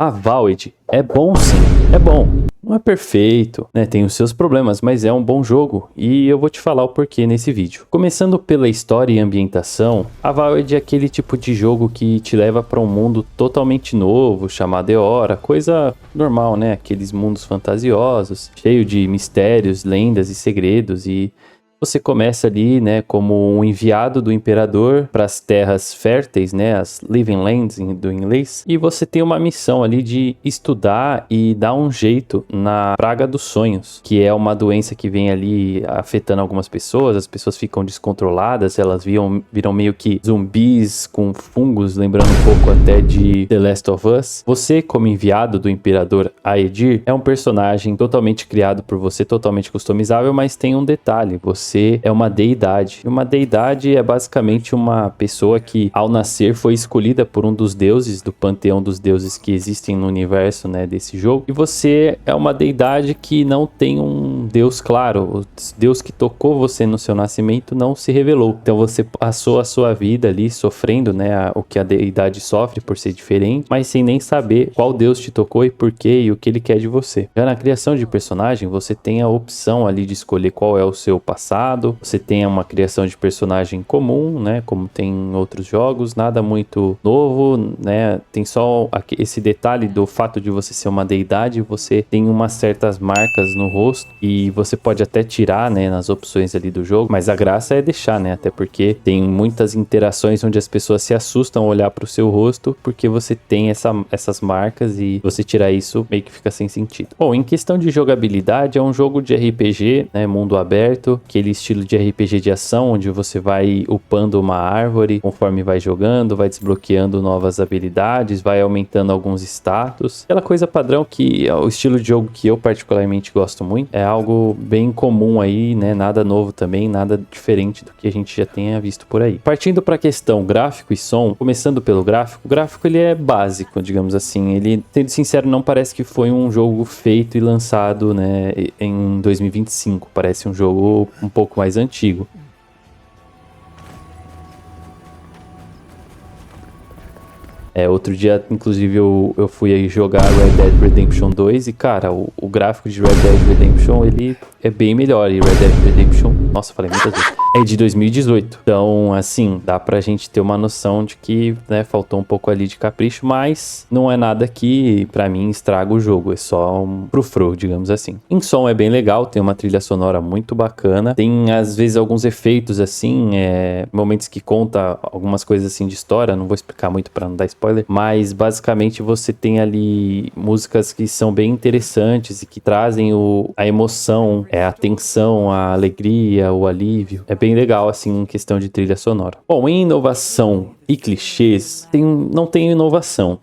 Avowed é bom sim, é bom. Não é perfeito, né? Tem os seus problemas, mas é um bom jogo e eu vou te falar o porquê nesse vídeo. Começando pela história e ambientação, Avowed é aquele tipo de jogo que te leva para um mundo totalmente novo, chamado Eora, coisa normal, né? Aqueles mundos fantasiosos, cheio de mistérios, lendas e segredos e você começa ali, né, como um enviado do imperador para as terras férteis, né, as Living Lands do inglês, e você tem uma missão ali de estudar e dar um jeito na praga dos sonhos, que é uma doença que vem ali afetando algumas pessoas, as pessoas ficam descontroladas, elas viram meio que zumbis com fungos, lembrando um pouco até de The Last of Us. Você, como enviado do imperador Aedir, é um personagem totalmente criado por você, totalmente customizável, mas tem um detalhe, você é uma deidade. E uma deidade é basicamente uma pessoa que, ao nascer, foi escolhida por um dos deuses, do panteão dos deuses que existem no universo, né, desse jogo. E você é uma deidade que não tem um deus claro. O deus que tocou você no seu nascimento não se revelou. Então você passou a sua vida ali sofrendo, né, o que a deidade sofre por ser diferente, mas sem nem saber qual deus te tocou e por quê e o que ele quer de você. Já na criação de personagem, você tem a opção ali de escolher qual é o seu passado. Você tem uma criação de personagem comum, né, como tem em outros jogos, nada muito novo, né, tem só esse detalhe do fato de você ser uma deidade, você tem umas certas marcas no rosto e você pode até tirar, né, nas opções ali do jogo, mas a graça é deixar, né, até porque tem muitas interações onde as pessoas se assustam ao olhar para o seu rosto, porque você tem essas marcas e você tirar isso meio que fica sem sentido. Bom, em questão de jogabilidade, é um jogo de RPG, né, mundo aberto, que ele estilo de RPG de ação, onde você vai upando uma árvore conforme vai jogando, vai desbloqueando novas habilidades, vai aumentando alguns status. Aquela coisa padrão que é o estilo de jogo que eu particularmente gosto muito. É algo bem comum aí, né? Nada novo também, nada diferente do que a gente já tenha visto por aí. Partindo para a questão gráfico e som, começando pelo gráfico, o gráfico ele é básico, digamos assim. Ele, sendo sincero, não parece que foi um jogo feito e lançado, né, em 2025. Parece um jogo um pouco mais antigo. Outro dia, inclusive, eu fui aí jogar Red Dead Redemption 2 e, cara, o gráfico de Red Dead Redemption, ele é bem melhor. E Red Dead Redemption, nossa, falei muitas vezes, é de 2018. Então, assim, dá pra gente ter uma noção de que, né, faltou um pouco ali de capricho, mas não é nada que, pra mim, estraga o jogo. É só um frufru, digamos assim. Em som é bem legal, tem uma trilha sonora muito bacana. Tem, às vezes, alguns efeitos, assim, momentos que conta algumas coisas, assim, de história. Não vou explicar muito pra não dar spoiler. Mas basicamente você tem ali músicas que são bem interessantes e que trazem a emoção, a tensão, a alegria, o alívio. É bem legal assim em questão de trilha sonora. Bom, em inovação e clichês, não tem inovação.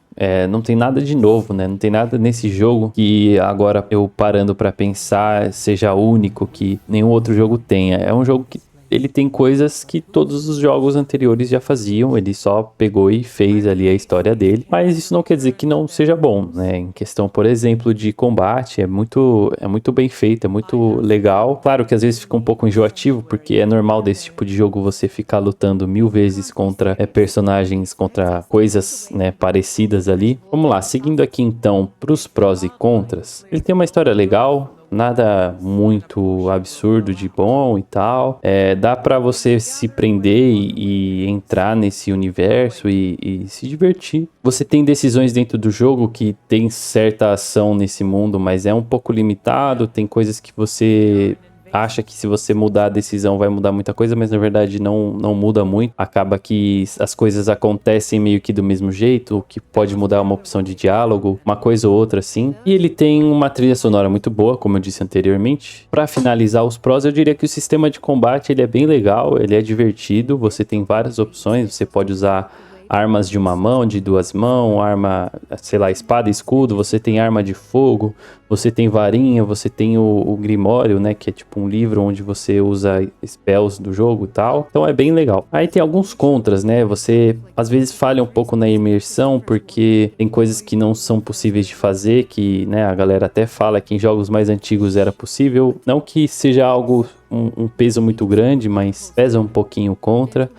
Não tem nada de novo, né? Não tem nada nesse jogo que agora eu parando pra pensar seja único, que nenhum outro jogo tenha. É um jogo que ele tem coisas que todos os jogos anteriores já faziam, ele só pegou e fez ali a história dele, mas isso não quer dizer que não seja bom, né? Em questão, por exemplo, de combate, é muito bem feito, é muito legal. Claro que às vezes fica um pouco enjoativo, porque é normal desse tipo de jogo você ficar lutando 1000 vezes contra personagens, contra coisas, né, parecidas ali. Vamos lá, seguindo aqui então pros prós e contras. Ele tem uma história legal, nada muito absurdo de bom e tal. Dá pra você se prender e entrar nesse universo e se divertir. Você tem decisões dentro do jogo que tem certa ação nesse mundo, mas é um pouco limitado. Tem coisas que você acha que se você mudar a decisão vai mudar muita coisa, mas na verdade não muda muito. Acaba que as coisas acontecem meio que do mesmo jeito, o que pode mudar uma opção de diálogo, uma coisa ou outra assim. E ele tem uma trilha sonora muito boa, como eu disse anteriormente. Para finalizar os prós, eu diria que o sistema de combate ele é bem legal, ele é divertido, você tem várias opções, você pode usar armas de uma mão, de duas mãos, arma, sei lá, espada, escudo, você tem arma de fogo, você tem varinha, você tem o Grimório, né, que é tipo um livro onde você usa spells do jogo e tal. Então é bem legal. Aí tem alguns contras, né, você às vezes falha um pouco na imersão, porque tem coisas que não são possíveis de fazer, que, né, a galera até fala que em jogos mais antigos era possível. Não que seja algo, um peso muito grande, mas pesa um pouquinho contra.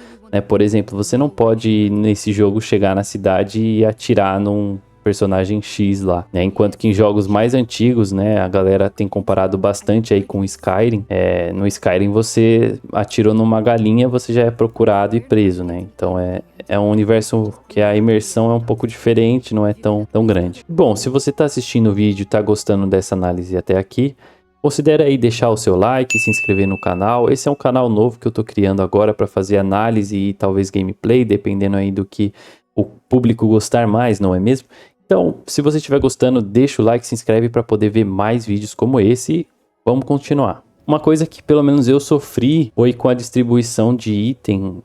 Por exemplo, você não pode nesse jogo chegar na cidade e atirar num personagem X lá, né? Enquanto que em jogos mais antigos, né, a galera tem comparado bastante aí com Skyrim. No Skyrim você atirou numa galinha, você já é procurado e preso, né? Então é um universo que a imersão é um pouco diferente, não é tão grande. Bom, se você tá assistindo o vídeo e tá gostando dessa análise até aqui, considere aí deixar o seu like, se inscrever no canal. Esse é um canal novo que eu tô criando agora para fazer análise e talvez gameplay, dependendo aí do que o público gostar mais, não é mesmo? Então, se você estiver gostando, deixa o like, se inscreve para poder ver mais vídeos como esse e vamos continuar. Uma coisa que pelo menos eu sofri foi com a distribuição de item.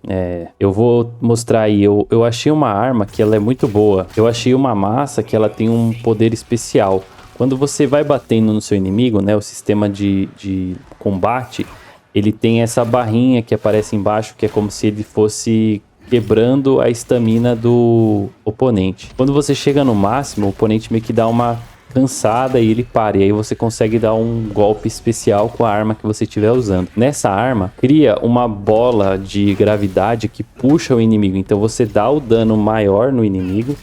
Eu vou mostrar aí, eu achei uma arma que ela é muito boa. Eu achei uma massa que ela tem um poder especial. Quando você vai batendo no seu inimigo, né, o sistema de combate, ele tem essa barrinha que aparece embaixo, que é como se ele fosse quebrando a estamina do oponente. Quando você chega no máximo, o oponente meio que dá uma cansada e ele para, e aí você consegue dar um golpe especial com a arma que você estiver usando. Nessa arma, cria uma bola de gravidade que puxa o inimigo, então você dá o dano maior no inimigo,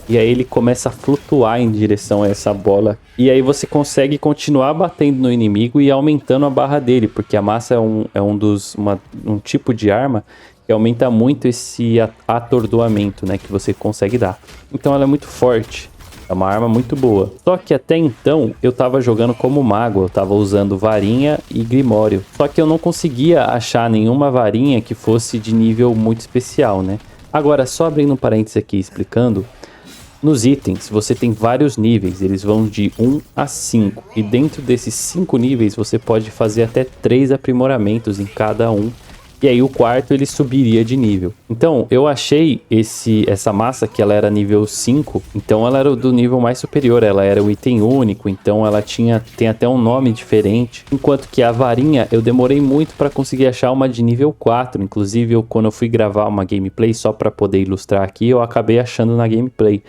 e aí ele começa a flutuar em direção a essa bola. E aí você consegue continuar batendo no inimigo e aumentando a barra dele, porque a massa é um tipo de arma que aumenta muito esse atordoamento, né, que você consegue dar. Então ela é muito forte. É uma arma muito boa. Só que até então eu tava jogando como mago. Eu tava usando varinha e grimório. Só que eu não conseguia achar nenhuma varinha que fosse de nível muito especial, né? Agora, só abrindo um parênteses aqui explicando. Nos itens, você tem vários níveis, eles vão de 1 a 5. E dentro desses 5 níveis, você pode fazer até 3 aprimoramentos em cada um. E aí o quarto, ele subiria de nível. Então, eu achei essa massa que ela era nível 5. Então, ela era do nível mais superior. Ela era um item único. Então, ela tem até um nome diferente. Enquanto que a varinha, eu demorei muito para conseguir achar uma de nível 4. Inclusive, quando eu fui gravar uma gameplay, só para poder ilustrar aqui, eu acabei achando na gameplay.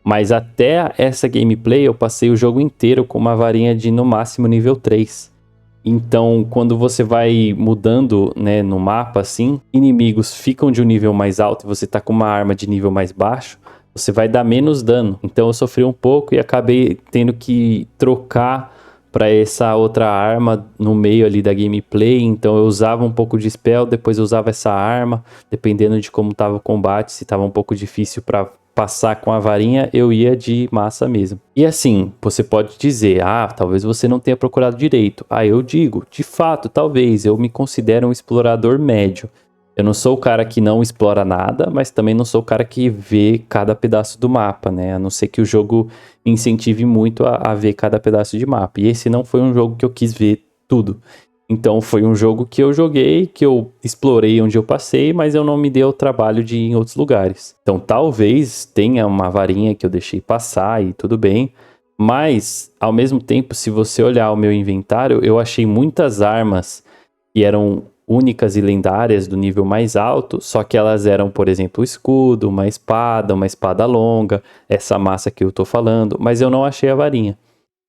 Mas até essa gameplay eu passei o jogo inteiro com uma varinha de no máximo nível 3. Então quando você vai mudando, né, no mapa assim, inimigos ficam de um nível mais alto e você tá com uma arma de nível mais baixo, você vai dar menos dano. Então eu sofri um pouco e acabei tendo que trocar para essa outra arma no meio ali da gameplay. Então eu usava um pouco de spell, depois eu usava essa arma, dependendo de como tava o combate, se tava um pouco difícil para passar com a varinha, eu ia de massa mesmo. E assim, você pode dizer, talvez você não tenha procurado direito. Eu digo, de fato, talvez, eu me considero um explorador médio. Eu não sou o cara que não explora nada, mas também não sou o cara que vê cada pedaço do mapa, né? A não ser que o jogo me incentive muito a ver cada pedaço de mapa. E esse não foi um jogo que eu quis ver tudo. Então foi um jogo que eu joguei, que eu explorei onde eu passei, mas eu não me dei o trabalho de ir em outros lugares. Então talvez tenha uma varinha que eu deixei passar e tudo bem, mas ao mesmo tempo, se você olhar o meu inventário, eu achei muitas armas que eram únicas e lendárias do nível mais alto, só que elas eram, por exemplo, o escudo, uma espada longa, essa massa que eu tô falando, mas eu não achei a varinha.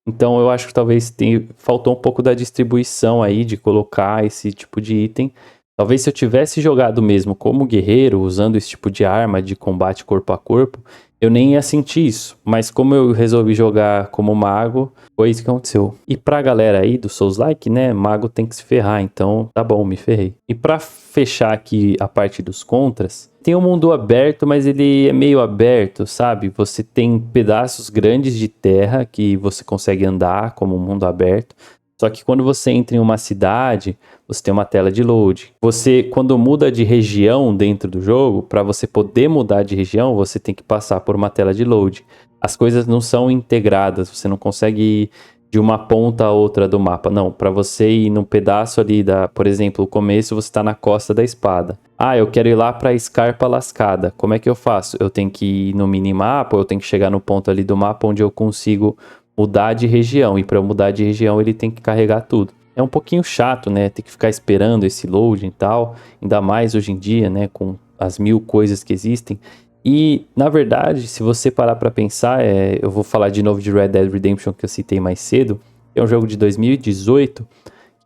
Então eu acho que talvez faltou um pouco da distribuição aí, de colocar esse tipo de item. Talvez se eu tivesse jogado mesmo como guerreiro, usando esse tipo de arma de combate corpo a corpo, eu nem ia sentir isso. Mas como eu resolvi jogar como mago, foi isso que aconteceu. E pra galera aí do Souls-like, né, mago tem que se ferrar, então tá bom, me ferrei. E pra fechar aqui a parte dos contras, tem um mundo aberto, mas ele é meio aberto, sabe? Você tem pedaços grandes de terra que você consegue andar como um mundo aberto. Só que quando você entra em uma cidade, você tem uma tela de load. Você, quando muda de região dentro do jogo, para você poder mudar de região, você tem que passar por uma tela de load. As coisas não são integradas, você não consegue ir de uma ponta a outra do mapa. Não, para você ir no pedaço ali por exemplo, o começo você está na Costa da Espada. Eu quero ir lá para Escarpa Lascada. Como é que eu faço? Eu tenho que ir no minimapa, ou eu tenho que chegar no ponto ali do mapa onde eu consigo mudar de região. E para eu mudar de região, ele tem que carregar tudo. É um pouquinho chato, né? Ter que ficar esperando esse loading e tal. Ainda mais hoje em dia, né? Com as 1000 coisas que existem. E, na verdade, se você parar para pensar, eu vou falar de novo de Red Dead Redemption que eu citei mais cedo. É um jogo de 2018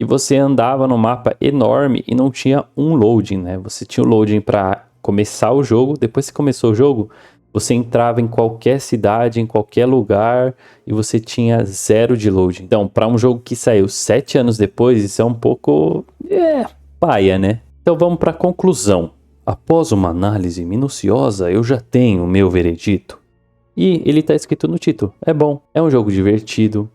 e você andava num mapa enorme e não tinha um loading, né? Você tinha o loading para começar o jogo. Depois que começou o jogo, você entrava em qualquer cidade, em qualquer lugar e você tinha 0 de load. Então, para um jogo que saiu 7 anos depois, isso é um pouco paia, né? Então vamos para a conclusão. Após uma análise minuciosa, eu já tenho o meu veredito. E ele tá escrito no título. É bom, é um jogo divertido.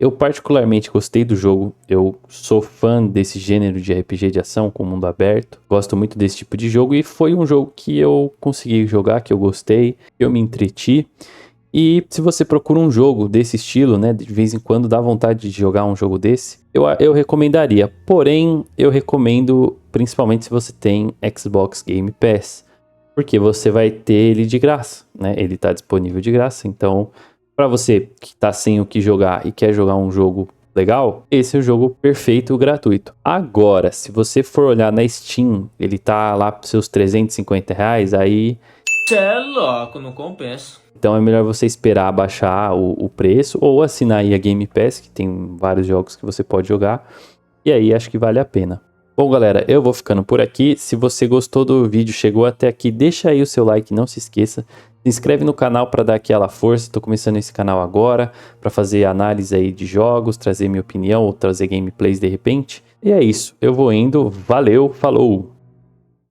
Eu particularmente gostei do jogo, eu sou fã desse gênero de RPG de ação com mundo aberto, gosto muito desse tipo de jogo e foi um jogo que eu consegui jogar, que eu gostei, eu me entreti. E se você procura um jogo desse estilo, né, de vez em quando dá vontade de jogar um jogo desse, eu recomendaria. Porém, eu recomendo principalmente se você tem Xbox Game Pass, porque você vai ter ele de graça, né? Ele tá disponível de graça, então para você que tá sem o que jogar e quer jogar um jogo legal, esse é o jogo perfeito gratuito. Agora, se você for olhar na Steam, ele tá lá pros seus R$350, aí... Cê é louco, não compensa. Então é melhor você esperar baixar o preço ou assinar aí a Game Pass, que tem vários jogos que você pode jogar. E aí acho que vale a pena. Bom, galera, eu vou ficando por aqui. Se você gostou do vídeo, chegou até aqui, deixa aí o seu like, não se esqueça. Se inscreve no canal para dar aquela força. Estou começando esse canal agora para fazer análise aí de jogos, trazer minha opinião ou trazer gameplays de repente. E é isso, eu vou indo. Valeu, falou!